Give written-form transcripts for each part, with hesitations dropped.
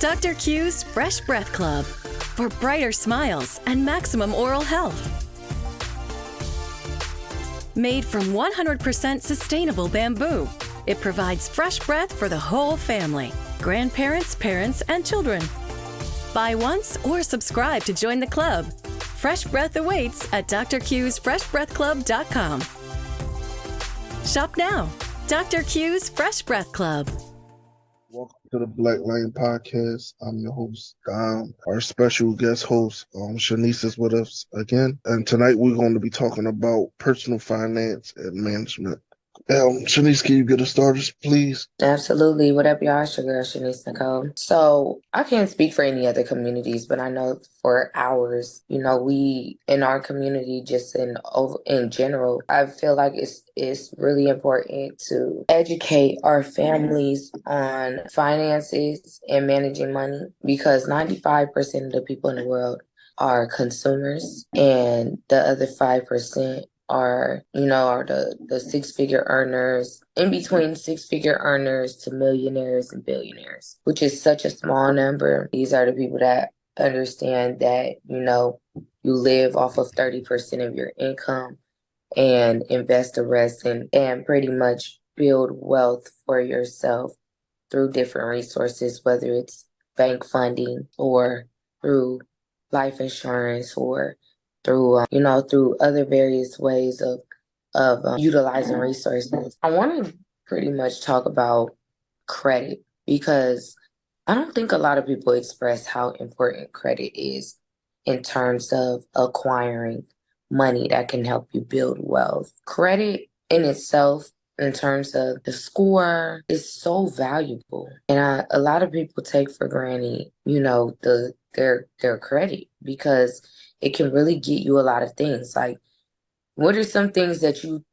Dr. Q's Fresh Breath Club for brighter smiles and maximum oral health. Made from 100% sustainable bamboo, it provides fresh breath for the whole family, grandparents, parents, and children. Buy once or subscribe to join the club. Fresh breath awaits at drqsfreshbreathclub.com. Shop now. Dr. Q's Fresh Breath Club. Welcome to the Black Lane Podcast. I'm your host, Dom. Our special guest host, Shenise, is with us again. And tonight we're going to be talking about personal finance and management. Shenise, can you get us started, please? Absolutely. What up, y'all? It's your girl, Shenise Nicole. So I can't speak for any other communities, but I know for ours, we in our community, just in general, I feel like it's really important to educate our families on finances and managing money, because 95% of the people in the world are consumers, and the other 5% are the six-figure earners, in between six-figure earners to millionaires and billionaires, which is such a small number. These are the people that understand that, you live off of 30% of your income and invest the rest and pretty much build wealth for yourself through different resources, whether it's bank funding or through life insurance or through other various ways of utilizing resources. I want to pretty much talk about credit, because I don't think a lot of people express how important credit is in terms of acquiring money that can help you build wealth. Credit in itself, in terms of the score, is so valuable, and a lot of people take for granted, their credit, because it can really get you a lot of things. Like, what are some things that you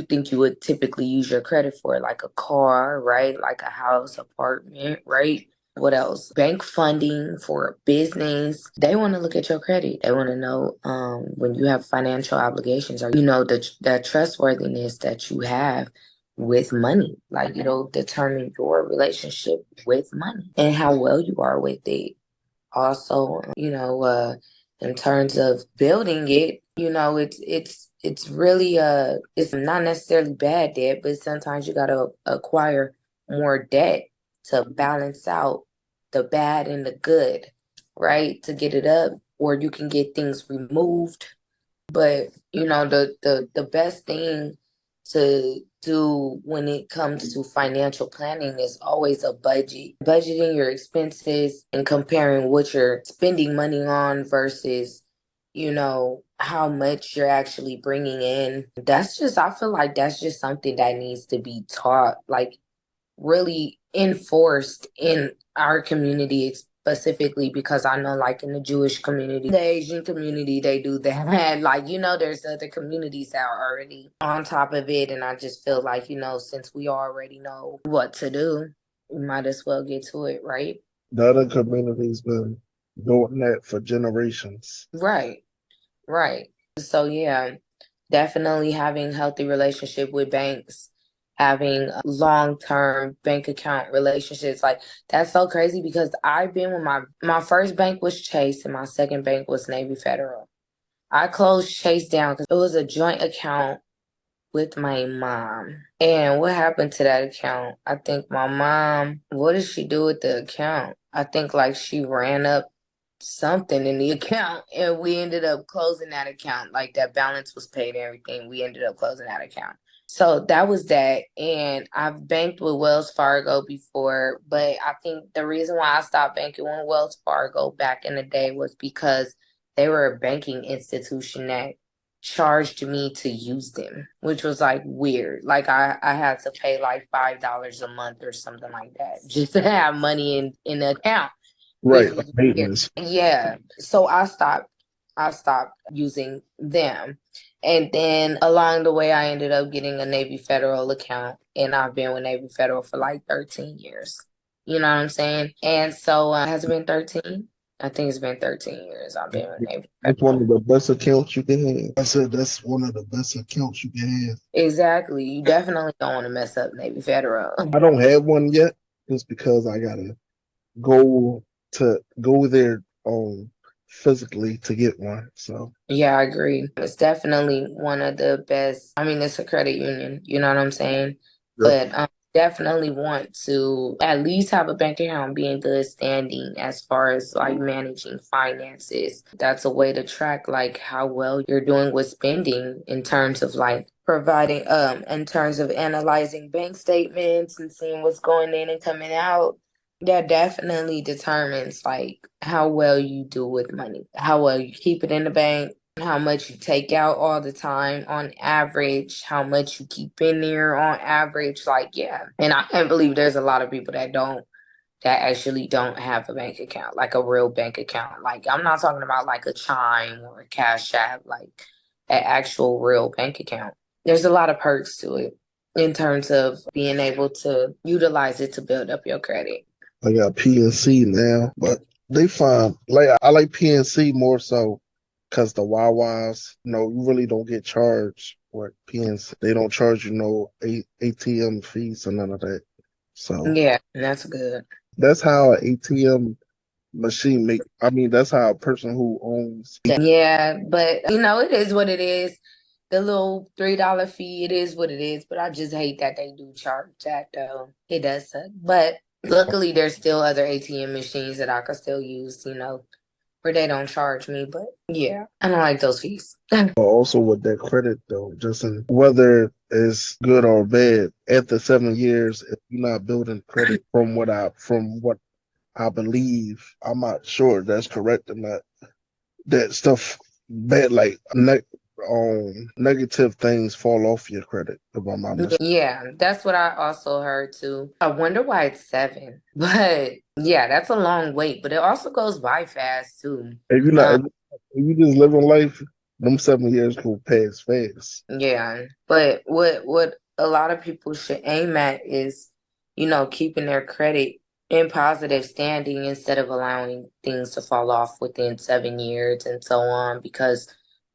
think you would typically use your credit for? Like a car, right? Like a house, apartment, right? What else? Bank funding for a business. They want to look at your credit. They want to know when you have financial obligations, or the trustworthiness that you have with money. Like, it'll determine your relationship with money and how well you are with it. Also, in terms of building it, it's really it's not necessarily bad debt, but sometimes you gotta acquire more debt to balance out the bad and the good, right? To get it up, or you can get things removed. But the best thing to do when it comes to financial planning is always a budget. Budgeting your expenses and comparing what you're spending money on versus, how much you're actually bringing in. I feel like that's just something that needs to be taught, like really enforced in our community specifically, because I know, like, in the Jewish community, the Asian community, they do that. Like, there's other communities that are already on top of it. And I just feel like, since we already know what to do, we might as well get to it, right? The other community's been doing that for generations. Right. So, yeah, definitely having healthy relationship with banks, having long-term bank account relationships. Like, that's so crazy, because I've been with my first bank was Chase and my second bank was Navy Federal. I closed Chase down because it was a joint account with my mom. And what happened to that account? I think my mom, what did she do with the account? I think like she ran up something in the account, and we ended up closing that account. Like, that balance was paid and everything. We ended up closing that account. So that was that. And I've banked with Wells Fargo before, but I think the reason why I stopped banking with Wells Fargo back in the day was because they were a banking institution that charged me to use them, which was like weird. Like, I had to pay like $5 a month or something like that just to have money in the account. Right, maintenance. Yeah. So I stopped using them. And then along the way, I ended up getting a Navy Federal account, and I've been with Navy Federal for like 13 years. You know what I'm saying? And so has it been 13? I think it's been 13 years I've been with Navy Federal. That's one of the best accounts you can have. I said that's one of the best accounts you can have. Exactly. You definitely don't want to mess up Navy Federal. I don't have one yet, just because I gotta go to go there physically to get one. So Yeah, I agree. It's definitely one of the best. I mean, it's a credit union, you know what I'm saying? yep. But definitely want to at least have a bank account, be in good standing as far as like managing finances. That's a way to track like how well you're doing with spending in terms of like providing in terms of analyzing bank statements and seeing what's going in and coming out. That definitely determines like how well you do with money, how well you keep it in the bank, how much you take out all the time on average, how much you keep in there on average. Like, yeah. And I can't believe there's a lot of people that actually don't have a bank account, like a real bank account. Like, I'm not talking about like a Chime or a Cash App, like an actual real bank account. There's a lot of perks to it in terms of being able to utilize it to build up your credit. I got PNC now, but they find like I like PNC more so because the Wawas, you really don't get charged with PNC. They don't charge you no ATM fees or none of that. So Yeah, that's good. that's how an ATM machine make. I mean, that's how a person who owns. Yeah, but it is what it is. The little $3 fee, it is what it is. But I just hate that they do charge that though. It does suck. But luckily there's still other ATM machines that I could still use, where they don't charge me. But yeah, I don't like those fees. Also with that credit though, just in whether it's good or bad, after 7 years, if you're not building credit from what I believe, I'm not sure that's correct or not. That stuff bad like negative things fall off your credit, if I'm not mistaken. Yeah, that's what I also heard too. I wonder why it's 7. But yeah, that's a long wait. But it also goes by fast too. If you're not, Um, if you just living life, them 7 years go past fast. Yeah, but what a lot of people should aim at is, keeping their credit in positive standing instead of allowing things to fall off within 7 years and so on. Because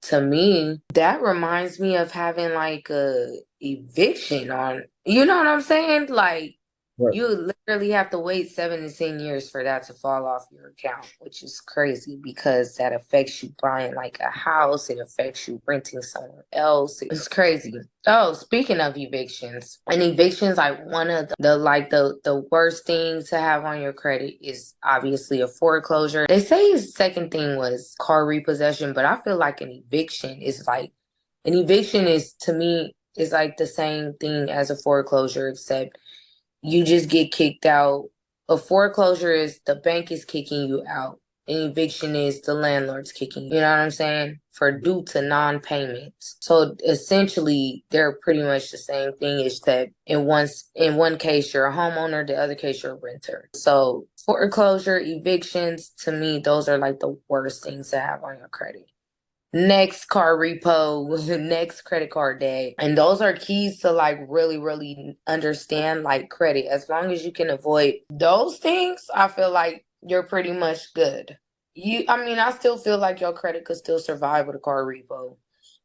to me, that reminds me of having like a eviction on, you know what I'm saying? Like Right. you literally have to wait 7 to 10 years for that to fall off your account, which is crazy because that affects you buying like a house. It affects you renting somewhere else. It's crazy. Oh, speaking of evictions, and evictions, like one of the worst things to have on your credit is obviously a foreclosure. They say his second thing was car repossession, but I feel like an eviction is to me is like the same thing as a foreclosure, except you just get kicked out. A foreclosure is the bank is kicking you out. An eviction is the landlord's kicking you. You know what I'm saying? For due to non-payments. So essentially, they're pretty much the same thing. Is that in one case you're a homeowner, the other case you're a renter. So foreclosure, evictions, to me, those are like the worst things to have on your credit. Next, car repo, next, credit card debt. And those are keys to like really, really understand like credit. As long as you can avoid those things, I feel like you're pretty much good. I still feel like your credit could still survive with a car repo.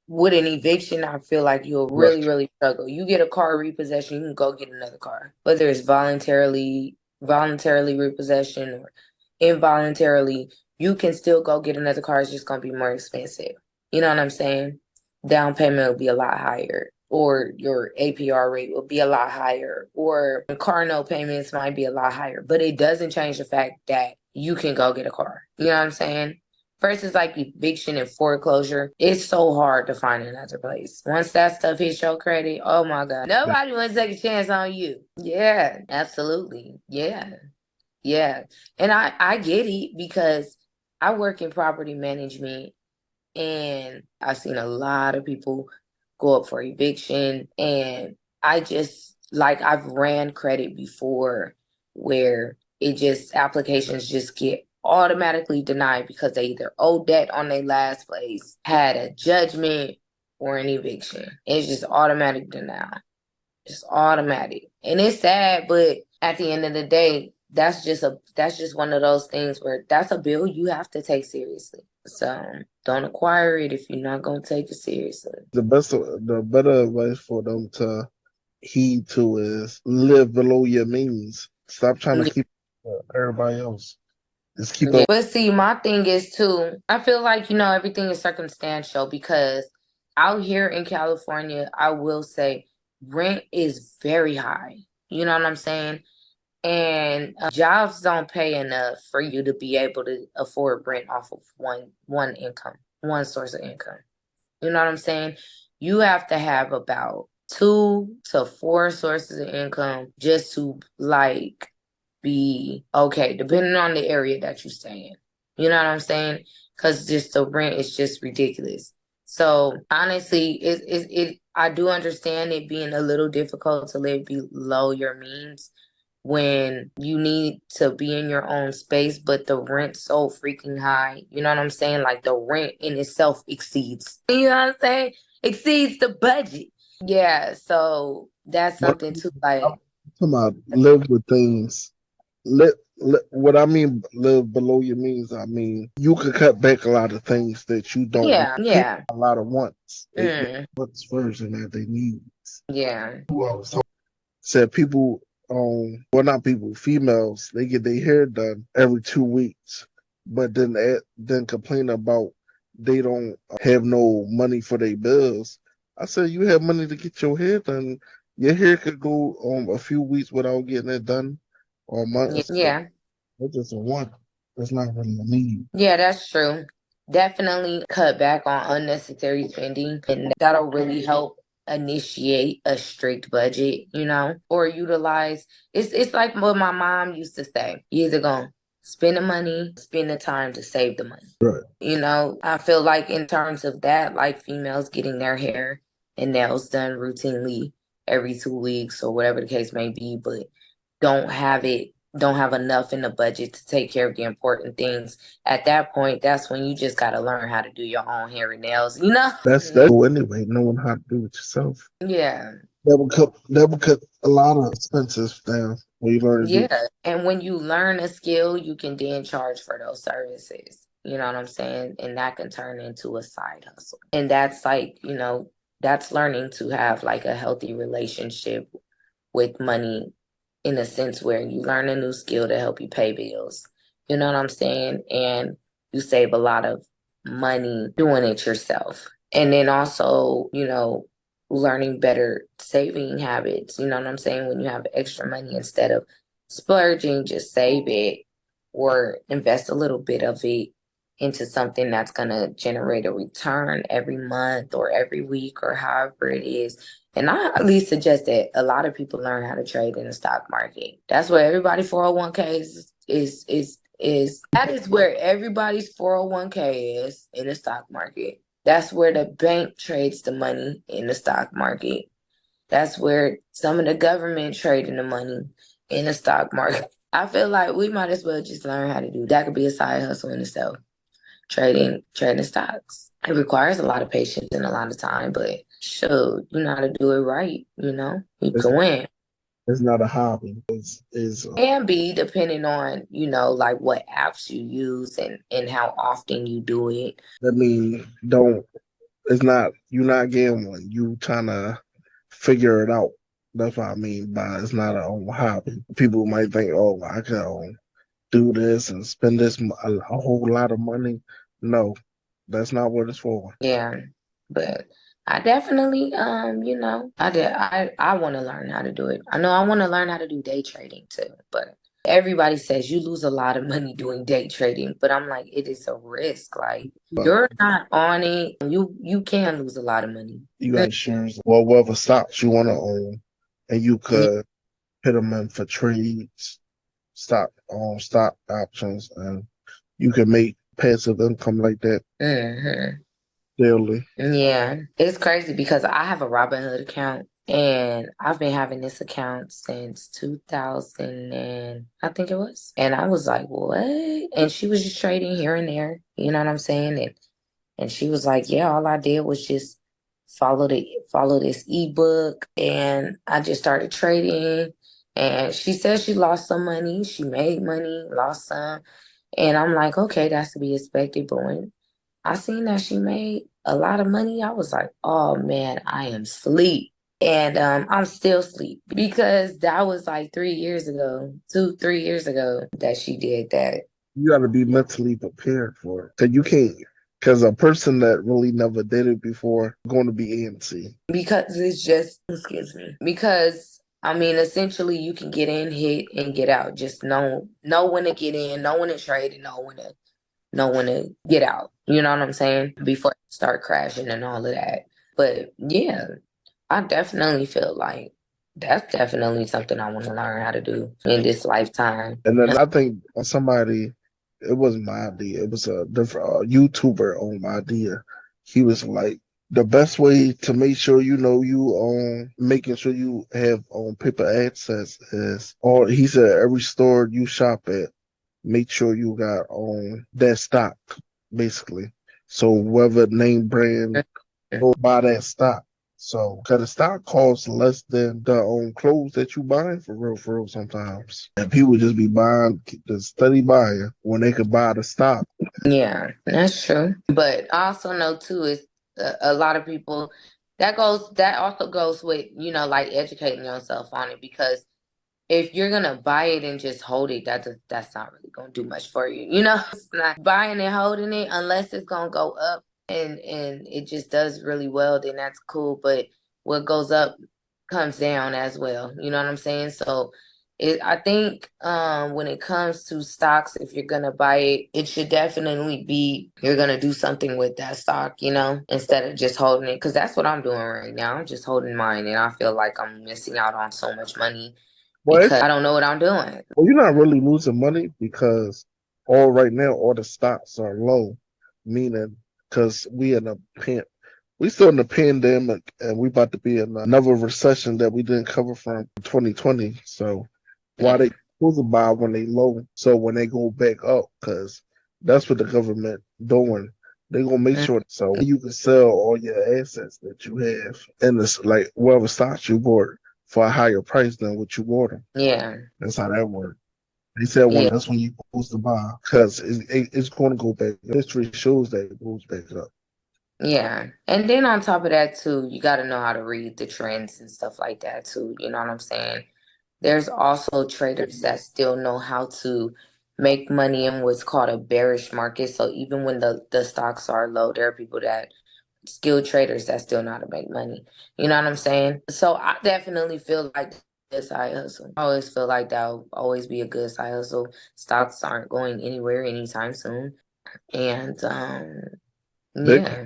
With an eviction, I feel like you'll really, Right. really struggle. You get a car repossession, you can go get another car. Whether it's voluntarily repossession or involuntarily, you can still go get another car. It's just gonna be more expensive. You know what I'm saying? Down payment will be a lot higher, or your APR rate will be a lot higher, or car note payments might be a lot higher. But it doesn't change the fact that you can go get a car. You know what I'm saying? Versus like eviction and foreclosure, it's so hard to find another place. Once that stuff hits your credit, oh my God, nobody wants to take a chance on you. Yeah, absolutely. Yeah. Yeah. And I get it because I work in property management and I've seen a lot of people go up for eviction. And I've ran credit before where applications just get automatically denied because they either owe debt on their last place, had a judgment, or an eviction. It's just automatic denial. It's automatic. And it's sad, but at the end of the day, that's just one of those things where that's a bill you have to take seriously. So don't acquire it if you're not gonna take it seriously. The better advice for them to heed to is live below your means. Stop trying to keep everybody else. Just keep Yeah. it. But see, my thing is too, I feel like, everything is circumstantial because out here in California, I will say rent is very high. You know what I'm saying? And jobs don't pay enough for you to be able to afford rent off of one income, one source of income. You know what I'm saying? You have to have about 2 to 4 sources of income just to like be okay, depending on the area that you stay in. You know what I'm saying? Because just the rent is just ridiculous. So honestly, I do understand it being a little difficult to live below your means when you need to be in your own space, but the rent's so freaking high. You know what I'm saying? Like the rent in itself exceeds, you know what I'm saying? Exceeds the budget. Yeah, so that's What something too. I'm Like, talking about, live with things. What I mean, live below your means. I mean, you could cut back a lot of things that you don't want. yeah, People yeah, have a lot of wants. They mm, wants first and that they need. yeah, Who I was talking said people, well, not people, females, they get their hair done every 2 weeks, but then complain about they don't have no money for their bills. I said, you have money to get your hair done. Your hair could go a few weeks without getting it done, or months. yeah. That's just a want. That's not really a need. Yeah, that's true. Definitely cut back on unnecessary spending, and that'll really help initiate a strict budget, or utilize. It's like what my mom used to say. You either gonna spend the money, spend the time to save the money. Right. I feel like in terms of that, like females getting their hair and nails done routinely every 2 weeks or whatever the case may be, but don't have it don't have enough in the budget to take care of the important things. At that point, that's when you just got to learn how to do your own hair and nails, That's cool anyway, knowing how to do it yourself. Yeah. That would cut a lot of expenses down when you learn to do. Yeah. And when you learn a skill, you can then charge for those services. You know what I'm saying? And that can turn into a side hustle. And that's like, that's learning to have like a healthy relationship with money in a sense where you learn a new skill to help you pay bills. You know what I'm saying? And you save a lot of money doing it yourself. And then also, learning better saving habits. You know what I'm saying? When you have extra money, instead of splurging, just save it or invest a little bit of it into something that's going to generate a return every month or every week or however it is. And I at least suggest that a lot of people learn how to trade in the stock market. That's where everybody 401k is that is where everybody's 401k is, in the stock market. That's where the bank trades the money, in the stock market. That's where some of the government trading the money, in the stock market. I feel like we might as well just learn how to do that. Could be a side hustle in itself. Trading stocks. It requires a lot of patience and a lot of time, but sure, you know how to do it right, you It's, can win. it's not a hobby. It's And be depending on, like what apps you use and how often you do it. I mean, don't. It's not. You're not gambling. You trying to figure it out. That's what I mean by it's not a hobby. People might think, oh, I can do this and spend a whole lot of money. No, that's not what it's for. Yeah. But I definitely, I want to learn how to do it. I know I want to learn how to do day trading too, but everybody says you lose a lot of money doing day trading, but I'm like, it is a risk. Like, you're not on it. You can lose a lot of money. You got shares, well, whatever stocks you want to own, and you could hit them in for trades, stock options, and you can make passive income like that Mm-hmm. daily. Yeah, it's crazy because I have a Robinhood account and I've been having this account since 2000 and I think it was. And I was like, what? And she was just trading here and there. You know what I'm saying? And she was like, yeah, all I did was just follow this ebook and I just started trading. And she said she lost some money. She made money, lost some. And I'm like, okay, that's to be expected. But when I seen that she made a lot of money, I was like, oh man, I am asleep. And I'm still asleep because that was like 3 years ago, 2, 3 years ago that she did that. You got to be mentally prepared for it. Cause you can't. Cause a person that really never did it before going to be antsy. Because it's just, excuse me, because I mean, essentially you can get in, hit, and get out. Just know when to get in, know when to trade, and know when to get out. You know what I'm saying? Before you start crashing and all of that. But yeah, I definitely feel like that's definitely something I want to learn how to do in this lifetime. And then I think somebody, it wasn't my idea. It was a different YouTuber on my idea. He was like, the best way to make sure you know you making sure you have paper access is, or he said every store you shop at, make sure you got that stock basically. So whether name brand, go buy that stock. So, cause the stock costs less than the clothes that you buying for real sometimes. And people just be buying, the steady buying when they could buy the stock. Yeah, that's true. But I also know too is a lot of people that also goes with, like educating yourself on it, because if you're gonna buy it and just hold it, that's not really gonna do much for you. It's not buying and holding it unless it's gonna go up and it just does really well, then that's cool. But what goes up comes down as well. You know what I'm saying? So I think when it comes to stocks, if you're gonna buy it, it should definitely be you're gonna do something with that stock, instead of just holding it. Because that's what I'm doing right now. I'm just holding mine, and I feel like I'm missing out on so much money Well, because I don't know what I'm doing. well, you're not really losing money because all right now all the stocks are low, meaning because we still in the pandemic and we about to be in another recession that we didn't cover from 2020. So why Yeah. they supposed to buy when they low? So when they go back up, because that's what the government doing. They gonna make Mm, sure so you can sell all your assets that you have and it's like whatever stocks you bought for a higher price than what you bought them. yeah. That's how that works. They said Yeah. that's when you're supposed to buy because it's going to go back. History shows that it goes back up. Yeah. And then on top of that too, you got to know how to read the trends and stuff like that too. You know what I'm saying? There's also traders that still know how to make money in what's called a bearish market. So even when the stocks are low, there are people that skilled traders that still know how to make money. You know what I'm saying? So I definitely feel like a side hustle. I always feel like that will always be a good side hustle. Stocks aren't going anywhere anytime soon. And They yeah.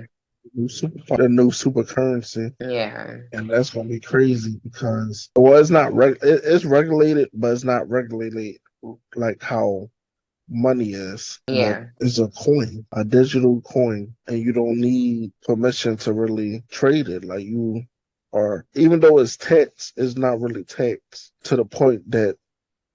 the new super currency, Yeah. and that's going to be crazy because it's not it's regulated, but it's not regulated like how money is. Like Yeah. it's a coin, a digital coin, and you don't need permission to really trade it. Like you are, even though it's taxed, it's not really taxed to the point that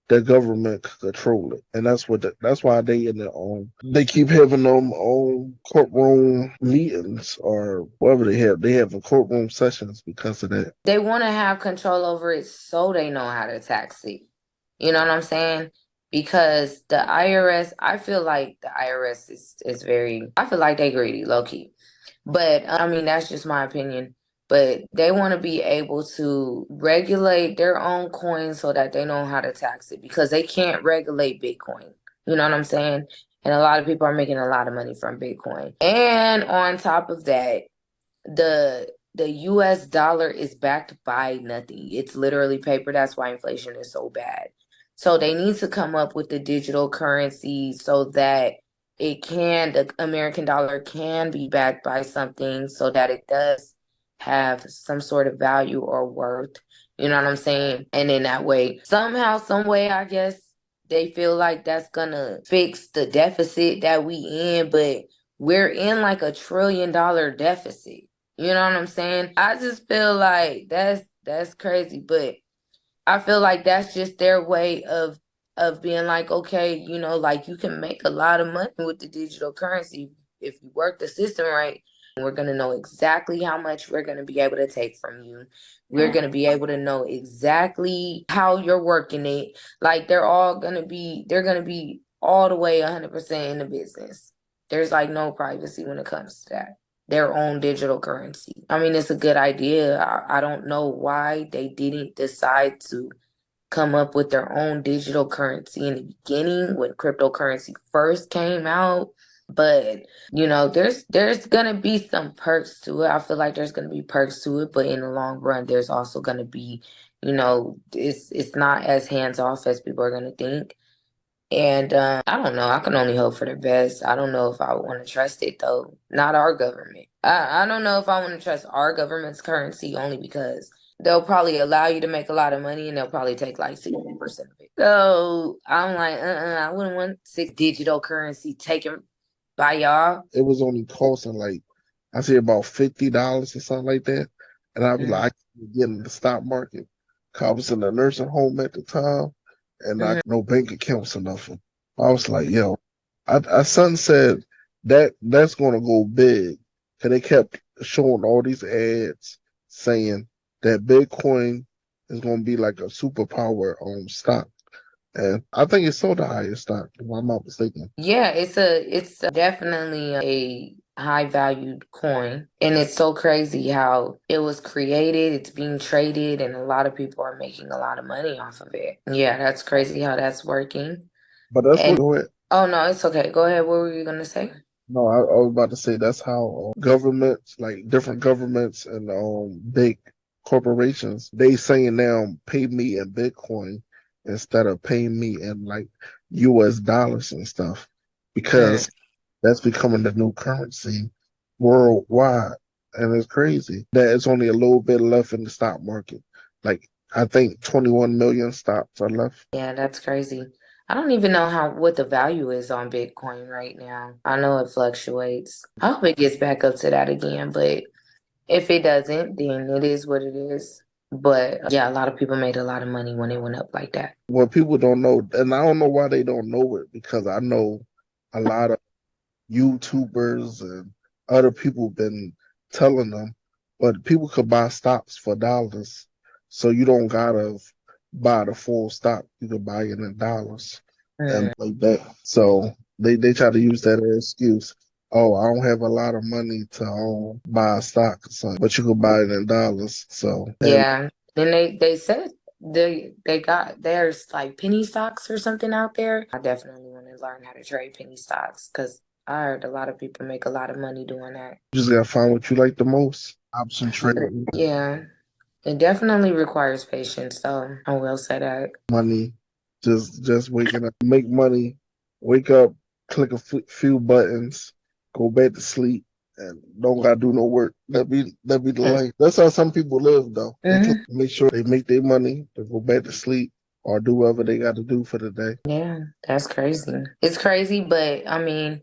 the government could control it, and that's why they in their own. They keep having them on courtroom meetings or whatever they have. They have courtroom sessions because of that. They want to have control over it so they know how to tax it. You know what I'm saying? Because the IRS, I feel like the IRS is very, I feel like they greedy, low key. But I mean, that's just my opinion. But they want to be able to regulate their own coin so that they know how to tax it, because they can't regulate Bitcoin. You know what I'm saying? And a lot of people are making a lot of money from Bitcoin. And on top of that, the US dollar is backed by nothing. It's literally paper. That's why inflation is so bad. So they need to come up with the digital currency so that the American dollar can be backed by something so that it does have some sort of value or worth. You know what I'm saying? And in that way, somehow, some way, I guess they feel like that's gonna fix the deficit that we in, but we're in like $1 trillion deficit. You know what I'm saying? I just feel like that's crazy, but I feel like that's just their way of being like, okay, like you can make a lot of money with the digital currency if you work the system right. We're going to know exactly how much we're going to be able to take from you. We're going to be able to know exactly how you're working it. Like they're going to be all the way 100% in the business. There's like no privacy when it comes to that, their own digital currency. I mean, it's a good idea. I don't know why they didn't decide to come up with their own digital currency in the beginning when cryptocurrency first came out. But there's gonna be some perks to it. I feel like there's gonna be perks to it, but in the long run, there's also gonna be, it's not as hands off as people are gonna think. And I don't know. I can only hope for the best. I don't know if I want to trust it though. Not our government. I don't know if I want to trust our government's currency only because they'll probably allow you to make a lot of money and they'll probably take like 60% of it. So I'm like, I wouldn't want six digital currency taken by y'all. It was only costing like, I say about $50 or something like that. And I'd be like, I can't get in the stock market. 'Cause I was in a nursing home at the time and I no bank accounts or nothing. I was like, yo, I son said that's gonna go big. Cause they kept showing all these ads saying that Bitcoin is gonna be like a superpower stock. And I think it's sold the highest stock, if I'm not mistaken. Yeah, it's definitely a high valued coin. And it's so crazy how it was created, it's being traded, and a lot of people are making a lot of money off of it. Yeah, that's crazy how that's working. But that's And what go ahead. oh no, it's okay. Go ahead. What were you gonna say? No, I was about to say that's how governments, like different governments and big corporations, they saying now pay me in Bitcoin instead of paying me in like US dollars and stuff because that's becoming the new currency worldwide. And it's crazy that it's only a little bit left in the stock market. Like I think 21 million stocks are left. Yeah, that's crazy. I don't even know what the value is on Bitcoin right now. I know it fluctuates. I hope it gets back up to that again, but if it doesn't, then it is what it is. But yeah, a lot of people made a lot of money when it went up like that. What people don't know, and I don't know why they don't know it because I know a lot of YouTubers and other people been telling them, but people could buy stocks for dollars. So you don't gotta buy the full stock. You can buy it in dollars and like that. So they try to use that as excuse. Oh, I don't have a lot of money to buy a stock or something, but you can buy it in dollars. So Yeah. Then they said there's like penny stocks or something out there. I definitely want to learn how to trade penny stocks because I heard a lot of people make a lot of money doing that. you just gotta find what you like the most. Option trading, Yeah. It definitely requires patience, though. I will say that. money, just waking up, make money, wake up, click a few buttons, go back to sleep, and don't gotta do no work. That be the life. That's how some people live though. They can make sure they make their money, they go back to sleep, or do whatever they got to do for the day. Yeah, that's crazy. It's crazy, but I mean,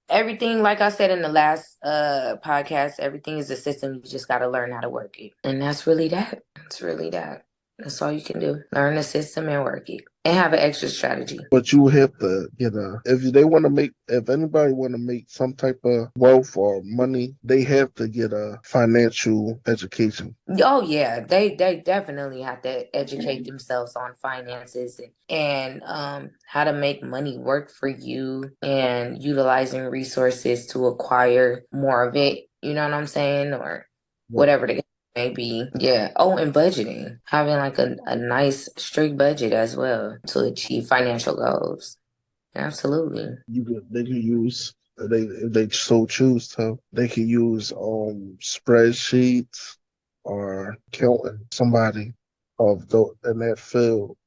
everything, like I said in the last podcast, everything is a system. You just got to learn how to work it. And that's really that. It's really that. That's all you can do. Learn the system and work it. And have an exit strategy. But you have to if anybody want to make some type of wealth or money, they have to get a financial education. Oh yeah, they definitely have to educate themselves on finances and how to make money work for you and utilizing resources to acquire more of it. You know what I'm saying? Or whatever the case may be. Yeah. Oh, and budgeting. Having like a nice strict budget as well to achieve financial goals. Absolutely. They can use if they so choose to, they can use spreadsheets or counting somebody in that field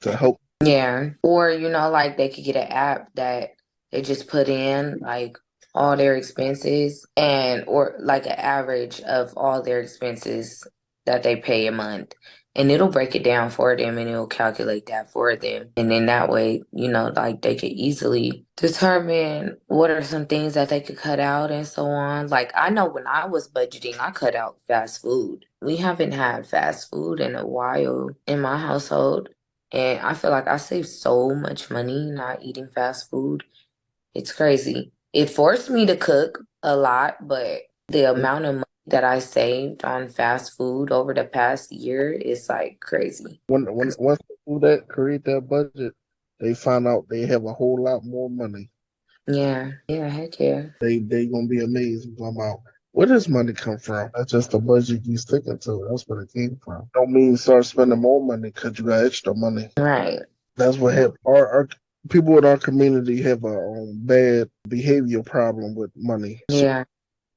to help. Yeah. Or, like they could get an app that they just put in like all their expenses or like an average of all their expenses that they pay a month. And it'll break it down for them and it'll calculate that for them. And then that way, like they could easily determine what are some things that they could cut out and so on. Like I know when I was budgeting, I cut out fast food. We haven't had fast food in a while in my household. And I feel like I saved so much money not eating fast food. It's crazy. It forced me to cook a lot, but the amount of money that I saved on fast food over the past year is like crazy. Once they do that, create that budget, they find out they have a whole lot more money. Yeah, heck yeah. They gonna be amazed. I'm out. Where does money come from? That's just the budget you sticking to. That's where it came from. Don't mean start spending more money because you got extra money. Right. That's what happened. Our people in our community have a bad behavior problem with money. So Yeah.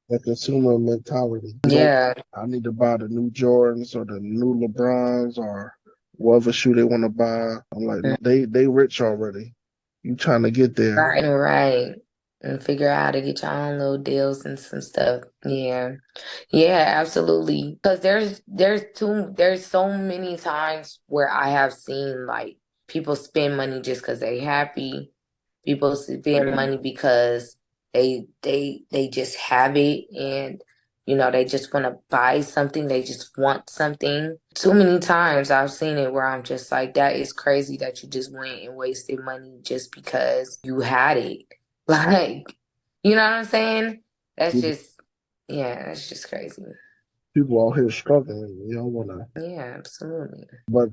the consumer mentality. Yeah. I need to buy the new Jordans or the new LeBrons or whatever shoe they want to buy. I'm like, no, they rich already. You trying to get there. Right. Right. And figure out how to get your own little deals and some stuff. Yeah. Yeah, absolutely. Because there's so many times where I have seen like people spend money just because they happy. People spend money because they just have it, and they just want to buy something. They just want something. Too many times I've seen it where I'm just like, that is crazy that you just went and wasted money just because you had it. Like, you know what I'm saying? That's People, just, yeah, that's just crazy. people out here struggling. You don't want to. Yeah, absolutely. But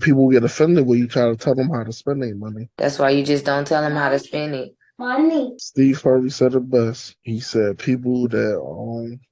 people get offended when you try to tell them how to spend their money. That's why you just don't tell them how to spend it. Steve Harvey said it best. He said people that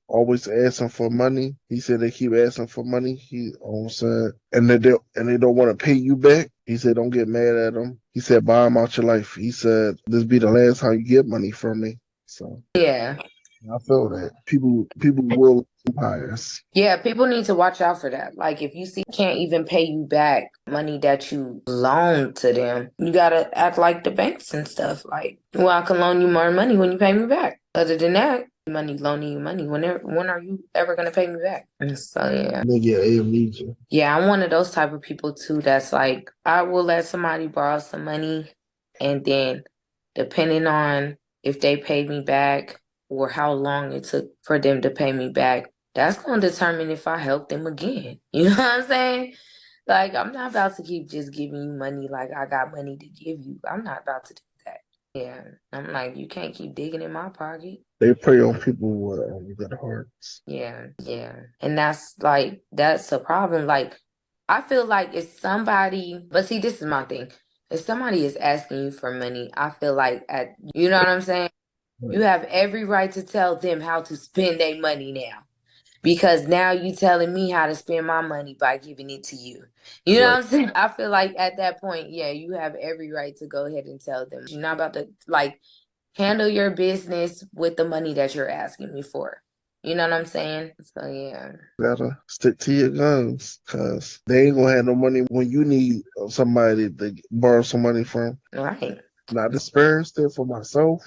always asking for money. He said they keep asking for money. He said and they don't want to pay you back. He said don't get mad at them. He said buy them out your life. He said this be the last time you get money from me. So Yeah. I feel that people will empires. Yeah, people need to watch out for that. Like, if you see can't even pay you back money that you loaned to them, you gotta act like the banks and stuff. Like, well, I can loan you more money when you pay me back. Other than that, loaning you money. When are you ever gonna pay me back? And so yeah. They get amnesia. Yeah, I'm one of those type of people too. That's like, I will let somebody borrow some money, and then depending on if they paid me back or how long it took for them to pay me back, that's going to determine if I help them again. You know what I'm saying? Like, I'm not about to keep just giving you money like I got money to give you. I'm not about to do that. Yeah. I'm like, you can't keep digging in my pocket. They prey on people with good hearts. Yeah. Yeah. And that's a problem. Like, I feel like if somebody, but see, this is my thing. If somebody is asking you for money, I feel like you know what I'm saying? You have every right to tell them how to spend their money now. Because now you telling me how to spend my money by giving it to you. You know what I'm saying? I feel like at that point, yeah, you have every right to go ahead and tell them. You're not about to handle your business with the money that you're asking me for. You know what I'm saying? So yeah. Gotta stick to your guns, cause they ain't gonna have no money when you need somebody to borrow some money from. Right. And I experienced it for myself,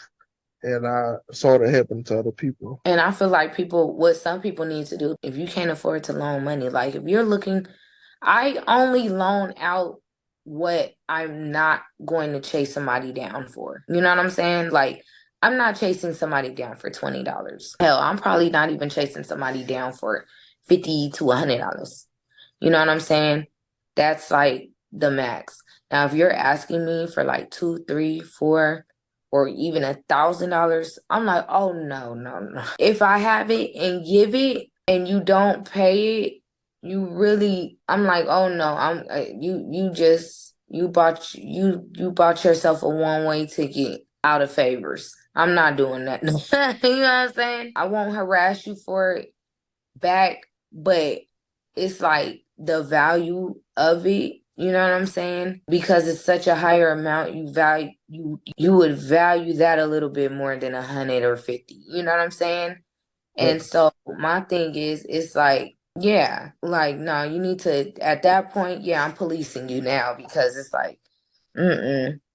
and I saw it happen to other people. And I feel like what some people need to do, if you can't afford to loan money, like if you're looking, I only loan out what I'm not going to chase somebody down for. You know what I'm saying? Like, I'm not chasing somebody down for $20. Hell, I'm probably not even chasing somebody down for $50 to $100. You know what I'm saying? That's like the max. Now, if you're asking me for like two, three, four, or even $1,000, I'm like, oh no, no, no. If I have it and give it and you don't pay it, I'm like, oh no, you bought yourself a one-way ticket out of favors. I'm not doing that. You know what I'm saying? I won't harass you for it back, but it's like the value of it, you know what I'm saying? Because it's such a higher amount, you would value that a little bit more than 100 or 50. You know what I'm saying? And so my thing is, it's like, yeah, like, no, you need to, at that point, yeah, I'm policing you now, because it's like,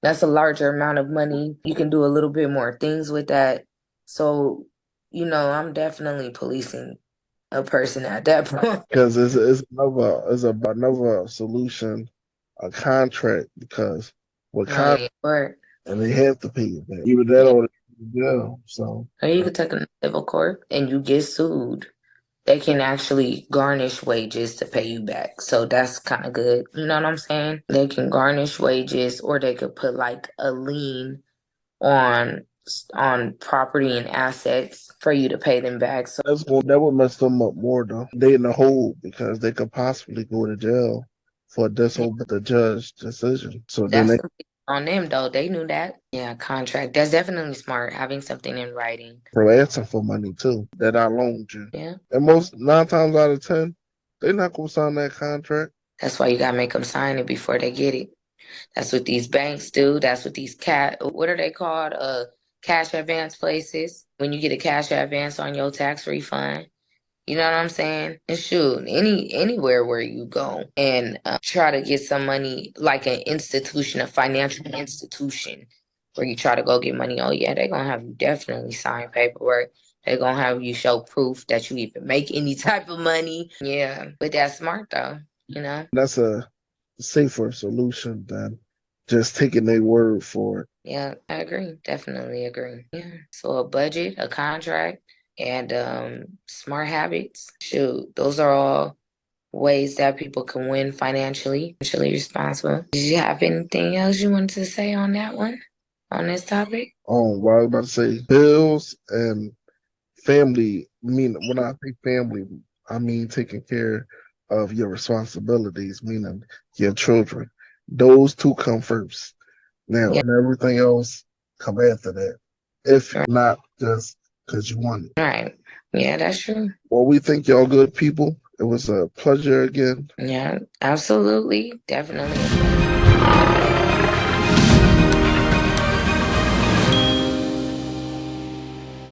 that's a larger amount of money. You can do a little bit more things with that. So, I'm definitely policing a person at that point. Because it's another solution, a contract. Because with Oh, contract, yeah. and they have to pay you back. Either that or jail. So Or you could take a civil court and you get sued. They can actually garnish wages to pay you back. So that's kind of good. You know what I'm saying? They can garnish wages, or they could put like a lien on property and assets for you to pay them back. So that would mess them up more though. They in the hole because they could possibly go to jail for disobeying the judge's decision. So then that's they on them though. They knew that. Yeah, contract. That's definitely smart. Having something in writing. For asking for money too that I loaned you. Yeah. And most 9 times out of 10, they're not gonna sign that contract. That's why you gotta make them sign it before they get it. That's what these banks do. That's what these what are they called? Cash advance places. When you get a cash advance on your tax refund. You know what I'm saying? And shoot, anywhere where you go and try to get some money, like an institution, a financial institution, where you try to go get money. Oh yeah, they're gonna have you definitely sign paperwork. They're gonna have you show proof that you even make any type of money. Yeah, but that's smart though. You know? That's a safer solution than just taking their word for it. Yeah, I agree. Definitely agree. Yeah. So a budget, a contract, and smart habits. Shoot, those are all ways that people can win financially responsible. Did you have anything else you wanted to say on that one, on this topic? What I was about to say, bills and family. When I say family, I mean taking care of your responsibilities, meaning your children. Those two come first. Now, Yeah. and everything else come after that. If Right. not just because you want it. Right. Yeah, that's true. Well, we think y'all good people. It was a pleasure again. Yeah, absolutely. Definitely.